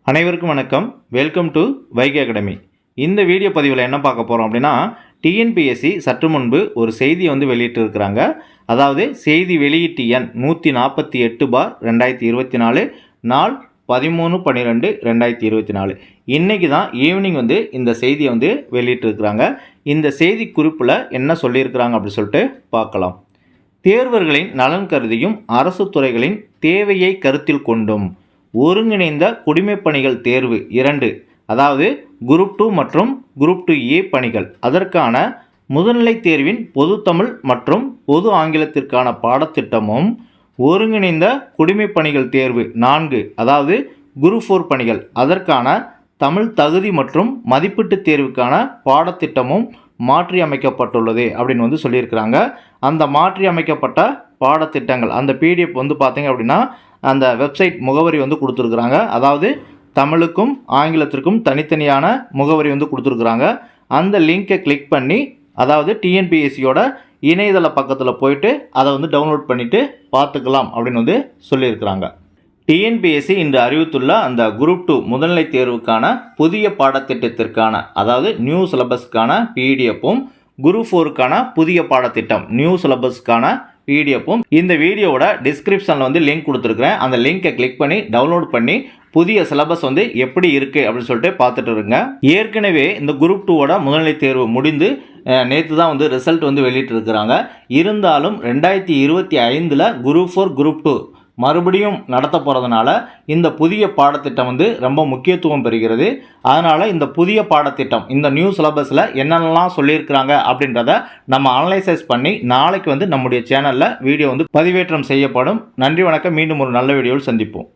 அனைவருக்கும் வணக்கம். Welcome to Vaigai academy. இந்த வீடியோ பதிவில் என்ன பார்க்க போகிறோம் அப்படின்னா, டிஎன்பிஎஸ்சி சற்று முன்பு ஒரு செய்தி வெளியிட்டிருக்கிறாங்க. அதாவது செய்தி வெளியீட்டு எண் 148/2024, நாள் 13/12/2024. இன்றைக்கி தான் ஈவினிங் இந்த செய்தியை வெளியிட்டிருக்கிறாங்க. இந்த செய்தி குறிப்பில் என்ன சொல்லியிருக்கிறாங்க அப்படின்னு சொல்லிட்டு பார்க்கலாம். தேர்வர்களின் நலன் கருதியும் அரசு துறைகளின் தேவையை கருத்தில் கொண்டும் ஒருங்கிணைந்த குடிமைப்பணிகள் தேர்வு 2, அதாவது குரூப் 2 மற்றும் குரூப் 2A பணிகள், அதற்கான முதுநிலை தேர்வின் பொது தமிழ் மற்றும் பொது ஆங்கிலத்திற்கான பாடத்திட்டமும் ஒருங்கிணைந்த குடிமைப்பணிகள் தேர்வு 4, அதாவது குரூப் 4 பணிகள், அதற்கான தமிழ் தகுதி மற்றும் மதிப்பீட்டு தேர்வுக்கான பாடத்திட்டமும் மாற்றி அமைக்கப்பட்டுள்ளது அப்படின்னு சொல்லியிருக்கிறாங்க. அந்த மாற்றி அமைக்கப்பட்ட பாடத்திட்டங்கள் அந்த பிடிஎஃப் பார்த்தீங்க அப்படின்னா அந்த வெப்சைட் முகவரி கொடுத்துருக்குறாங்க. அதாவது தமிழுக்கும் ஆங்கிலத்திற்கும் தனித்தனியான முகவரி கொடுத்துருக்குறாங்க. அந்த லிங்கை கிளிக் பண்ணி, அதாவது டிஎன்பிஎஸ்சியோட இணையதள பக்கத்தில் போயிட்டு அதை டவுன்லோட் பண்ணிவிட்டு பார்த்துக்கலாம் அப்படின்னு சொல்லியிருக்கிறாங்க. டிஎன்பிஎஸ்சி இன்று அறிவித்துள்ள அந்த குரூப் 2 முதல்நிலை தேர்வுக்கான புதிய பாடத்திட்டத்திற்கான, அதாவது நியூ சிலபஸ்க்கான பிடிஎஃப்பும், குரூப் 4க்கான புதிய பாடத்திட்டம் நியூ சிலபஸ்க்கான பிடிஎஃப்பும் இந்த வீடியோவோட டிஸ்கிரிப்ஷனில் லிங்க் கொடுத்துருக்குறேன். அந்த லிங்கை கிளிக் பண்ணி டவுன்லோட் பண்ணி புதிய சிலபஸ் எப்படி இருக்குது அப்படின்னு சொல்லிட்டு பார்த்துட்டு இருங்க. ஏற்கனவே இந்த குரூப் 2வோட முதல்நிலை தேர்வு முடிந்து நேற்று தான் ரிசல்ட் வெளியிட்டிருக்கிறாங்க. இருந்தாலும் 2025 குரூப் 4 குரூப் 2 மறுபடியும் நடத்த போகிறதுனால இந்த புதிய பாடத்திட்டம் ரொம்ப முக்கியத்துவம் பெறுகிறது. அதனால் இந்த புதிய பாடத்திட்டம் இந்த நியூ சிலபஸில் என்னென்னலாம் சொல்லியிருக்கிறாங்க அப்படின்றத நம்ம அனலைசைஸ் பண்ணி நாளைக்கு நம்முடைய சேனலில் வீடியோ பதிவேற்றம் செய்யப்படும். நன்றி, வணக்கம். மீண்டும் ஒரு நல்ல வீடியோவில் சந்திப்போம்.